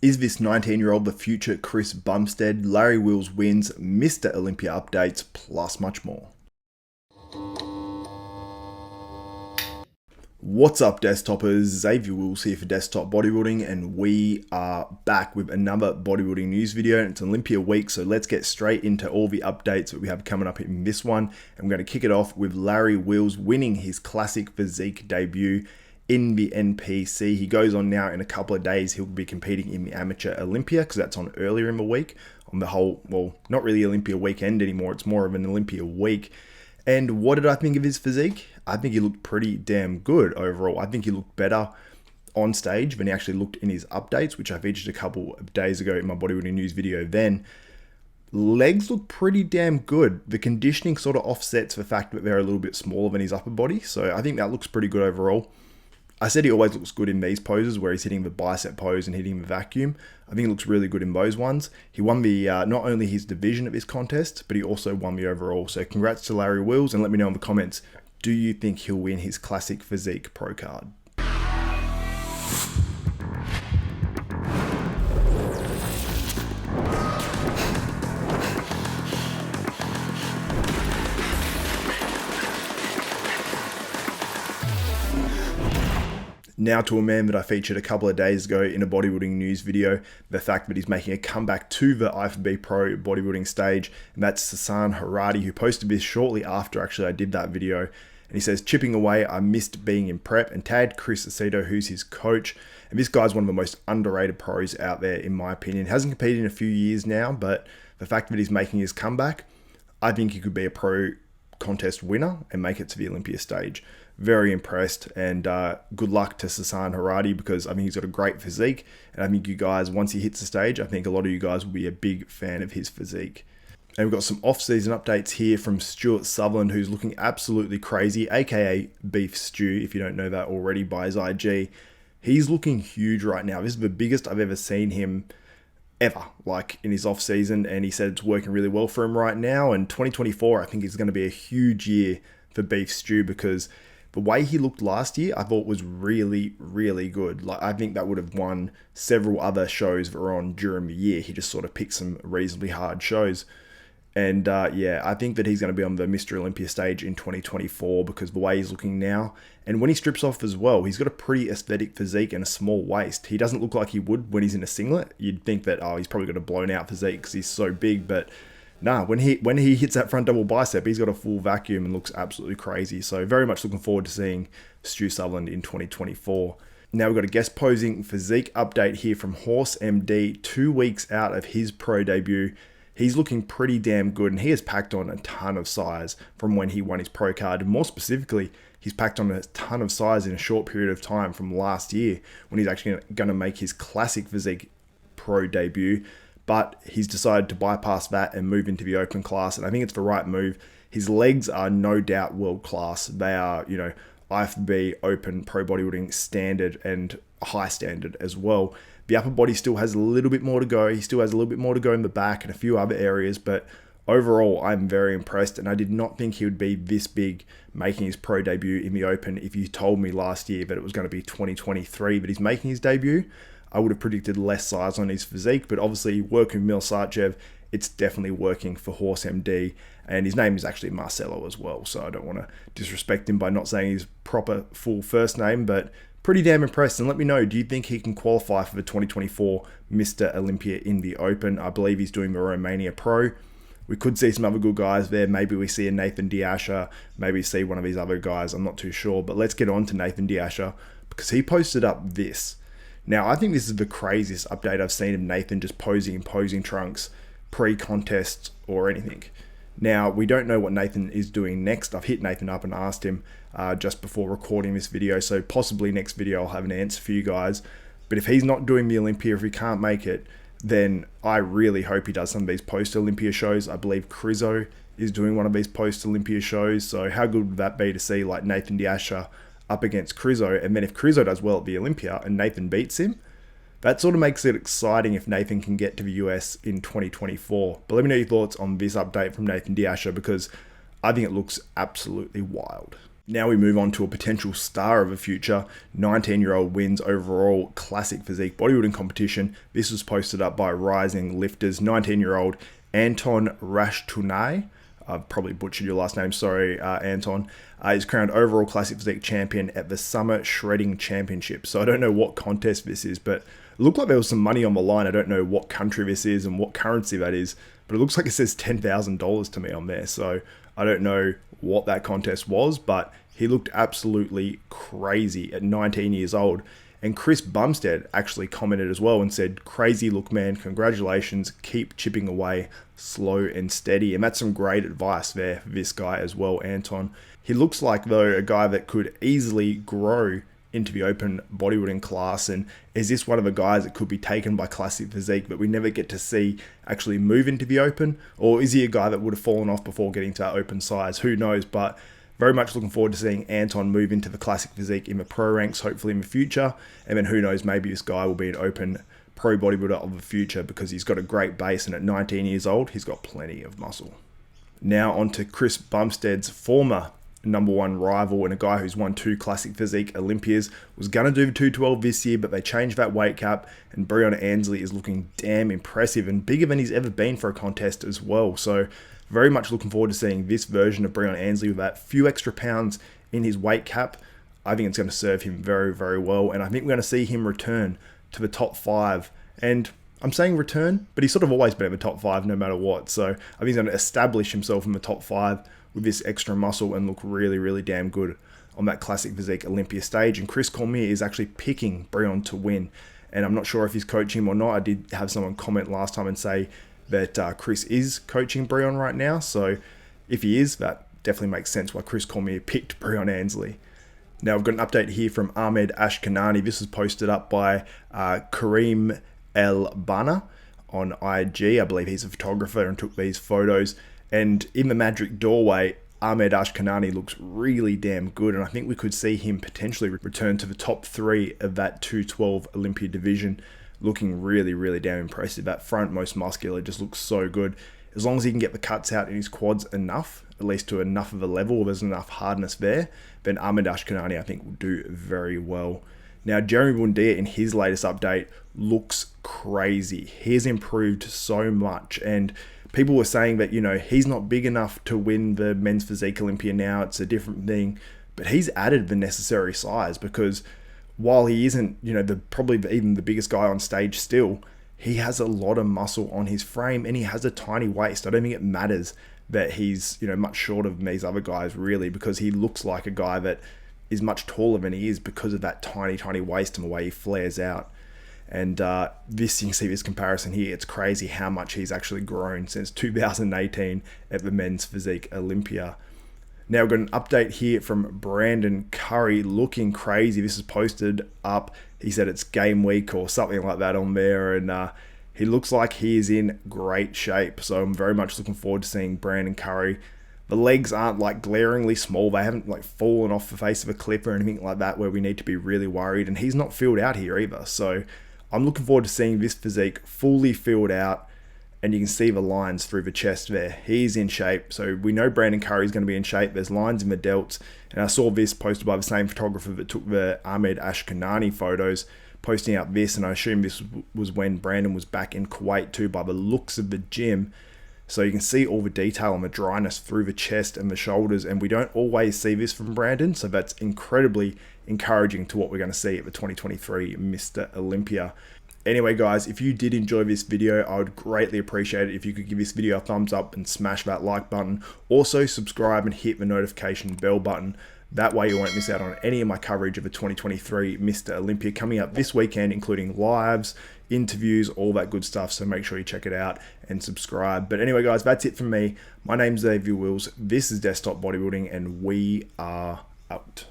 Is this 19-year-old the future Chris Bumstead? Larry Wills wins, Mr. Olympia updates, plus much more. What's up, desktoppers? Xavier Wills here for Desktop Bodybuilding, and we are back with another bodybuilding news video. It's Olympia week, so let's get straight into all the updates that we have coming up in this one. And we're going to kick it off with Larry Wills winning his classic physique debut in the NPC. He goes on now in a couple of days. He'll be competing in the Amateur Olympia, because that's on earlier in the week, on the whole, well, not really Olympia weekend anymore. It's more of an Olympia week. And what did I think of his physique? I think he looked pretty damn good overall. I think he looked better on stage than he actually looked in his updates, which I featured a couple of days ago in my bodybuilding news video then. Legs look pretty damn good. The conditioning sort of offsets the fact that they're a little bit smaller than his upper body. So I think that looks pretty good overall. I said he always looks good in these poses where he's hitting the bicep pose and hitting the vacuum. I think he looks really good in those ones. He won the not only his division at this contest, but he also won the overall. So congrats to Larry Wills, and let me know in the comments, do you think he'll win his classic physique pro card? Now to a man that I featured a couple of days ago in a bodybuilding news video, the fact that he's making a comeback to the IFBB Pro bodybuilding stage, and that's Sasan Haradi, who posted this shortly after actually I did that video. And he says, chipping away, I missed being in prep, and tagged Chris Aceto, who's his coach. And this guy's one of the most underrated pros out there, in my opinion. Hasn't competed in a few years now, but the fact that he's making his comeback, I think he could be a pro contest winner and make it to the Olympia stage. Very impressed, and good luck to Sasan Haradi, because I think he's got a great physique, and I think you guys, once he hits the stage, I think a lot of you guys will be a big fan of his physique. And we've got some off-season updates here from Stuart Sutherland, who's looking absolutely crazy, aka Beef Stew, if you don't know that already by his IG. He's looking huge right now. This is the biggest I've ever seen him ever, like in his off-season, and he said it's working really well for him right now. And 2024, I think, is going to be a huge year for Beef Stew, because the way he looked last year, I thought was really, really good. Like, I think that would have won several other shows that were on during the year. He just sort of picked some reasonably hard shows. And yeah, I think that he's going to be on the Mr. Olympia stage in 2024 because the way he's looking now. And when he strips off as well, he's got a pretty aesthetic physique and a small waist. He doesn't look like he would when he's in a singlet. You'd think that, oh, he's probably got a blown out physique because he's so big, but nah, when he hits that front double bicep, he's got a full vacuum and looks absolutely crazy. So very much looking forward to seeing Stu Sutherland in 2024. Now we've got a guest posing physique update here from HorseMD, 2 weeks out of his pro debut. He's looking pretty damn good, and he has packed on a ton of size from when he won his pro card. And more specifically, he's packed on a ton of size in a short period of time from last year when he's actually going to make his classic physique pro debut. But he's decided to bypass that and move into the open class, and I think it's the right move. His legs are no doubt world class. They are, you know, IFBB open pro bodybuilding standard and high standard as well. The upper body still has a little bit more to go. He still has a little bit more to go in the back and a few other areas, but overall, I'm very impressed, and I did not think he would be this big making his pro debut in the open. If you told me last year that it was going to be 2023 that he's making his debut, I would have predicted less size on his physique, but obviously working with Mil Sarchev, it's definitely working for HorseMD, and his name is actually Marcelo as well, so I don't want to disrespect him by not saying his proper full first name, but pretty damn impressed. And let me know, do you think he can qualify for the 2024 Mr. Olympia in the Open? I believe he's doing the Romania Pro. We could see some other good guys there. Maybe we see a Nathan Asha, maybe see one of these other guys, I'm not too sure, but let's get on to Nathan Asha, because he posted up this. Now, I think this is the craziest update I've seen of Nathan just posing in posing trunks, pre-contest or anything. Now, we don't know what Nathan is doing next. I've hit Nathan up and asked him just before recording this video, so possibly next video I'll have an answer for you guys. But if he's not doing the Olympia, if he can't make it, then I really hope he does some of these post-Olympia shows. I believe Crizo is doing one of these post-Olympia shows, so how good would that be to see like Nathan Asha up against Crizo, and then if Crizo does well at the Olympia and Nathan beats him, that sort of makes it exciting if Nathan can get to the US in 2024. But let me know your thoughts on this update from Nathan Asha, because I think it looks absolutely wild. Now we move on to a potential star of the future. 19-year-old wins overall classic physique bodybuilding competition. This was posted up by Rising Lifters. 19-year-old Anton Rashtunai. I've probably butchered your last name, sorry, Anton. Is crowned overall classic physique champion at the Summer Shredding Championship. So I don't know what contest this is, but it looked like there was some money on the line. I don't know what country this is and what currency that is, but it looks like it says $10,000 to me on there. So I don't know what that contest was, but he looked absolutely crazy at 19 years old. And Chris Bumstead actually commented as well and said, "Crazy look, man. Congratulations. Keep chipping away, slow and steady." And that's some great advice there for this guy as well, Anton. He looks like, though, a guy that could easily grow into the open bodybuilding class. And is this one of the guys that could be taken by classic physique but we never get to see actually move into the open? Or is he a guy that would have fallen off before getting to that open size? Who knows? But very much looking forward to seeing Anton move into the classic physique in the pro ranks, hopefully in the future. And then who knows, maybe this guy will be an open pro bodybuilder of the future because he's got a great base, and at 19 years old, he's got plenty of muscle. Now on to Chris Bumstead's former #1 rival and a guy who's won 2 classic physique Olympias. Was going to do 212 this year, but they changed that weight cap, and Breon Ansley is looking damn impressive and bigger than he's ever been for a contest as well. So very much looking forward to seeing this version of Breon Ansley with that few extra pounds in his weight cap. I think it's going to serve him very, very well, and I think we're going to see him return to the top 5. And I'm saying return, but he's sort of always been in the top 5 no matter what. So I think he's going to establish himself in the top 5 with this extra muscle and look really, really damn good on that classic physique Olympia stage. And Chris Cormier is actually picking Breon to win. And I'm not sure if he's coaching him or not. I did have someone comment last time and say that Chris is coaching Breon right now. So if he is, that definitely makes sense why Chris Cormier picked Breon Ansley. Now, I've got an update here from Ahmad Ashkanani. This was posted up by Kareem El Bana on IG. I believe he's a photographer and took these photos. And in the magic doorway, Ahmad Ashkanani looks really damn good. And I think we could see him potentially return to the top 3 of that 212 Olympia division, looking really, really damn impressive. That front most muscular just looks so good. As long as he can get the cuts out in his quads enough, at least to enough of a level, there's enough hardness there, then Ahmad Ashkanani I think will do very well. Now, Jeremy Buendia in his latest update looks crazy. He's improved so much, and people were saying that, you know, he's not big enough to win the men's physique Olympia now. It's a different thing, but he's added the necessary size because while he isn't, you know, probably even the biggest guy on stage still, he has a lot of muscle on his frame and he has a tiny waist. I don't think it matters that he's, you know, much shorter than these other guys really, because he looks like a guy that is much taller than he is because of that tiny, tiny waist and the way he flares out. And this, you can see this comparison here. It's crazy how much he's actually grown since 2018 at the men's physique Olympia. Now we've got an update here from Brandon Curry looking crazy. This is posted up. He said it's game week or something like that on there. And he looks like he is in great shape. So I'm very much looking forward to seeing Brandon Curry. The legs aren't like glaringly small. They haven't like fallen off the face of a cliff or anything like that where we need to be really worried. And he's not filled out here either. So I'm looking forward to seeing this physique fully filled out. And you can see the lines through the chest there. He's in shape. So we know Brandon Curry is going to be in shape. There's lines in the delts. And I saw this posted by the same photographer that took the Ahmad Ashkanani photos, posting out this. And I assume this was when Brandon was back in Kuwait too, by the looks of the gym. So you can see all the detail and the dryness through the chest and the shoulders. And we don't always see this from Brandon. So that's incredibly encouraging to what we're going to see at the 2023 Mr. Olympia. Anyway, guys, if you did enjoy this video, I would greatly appreciate it if you could give this video a thumbs up and smash that like button. Also, subscribe and hit the notification bell button. That way you won't miss out on any of my coverage of the 2023 Mr. Olympia coming up this weekend, including lives, interviews, all that good stuff. So make sure you check it out and subscribe. But anyway, guys, that's it from me. My name's Xavier Wills. This is Desktop Bodybuilding, and we are out.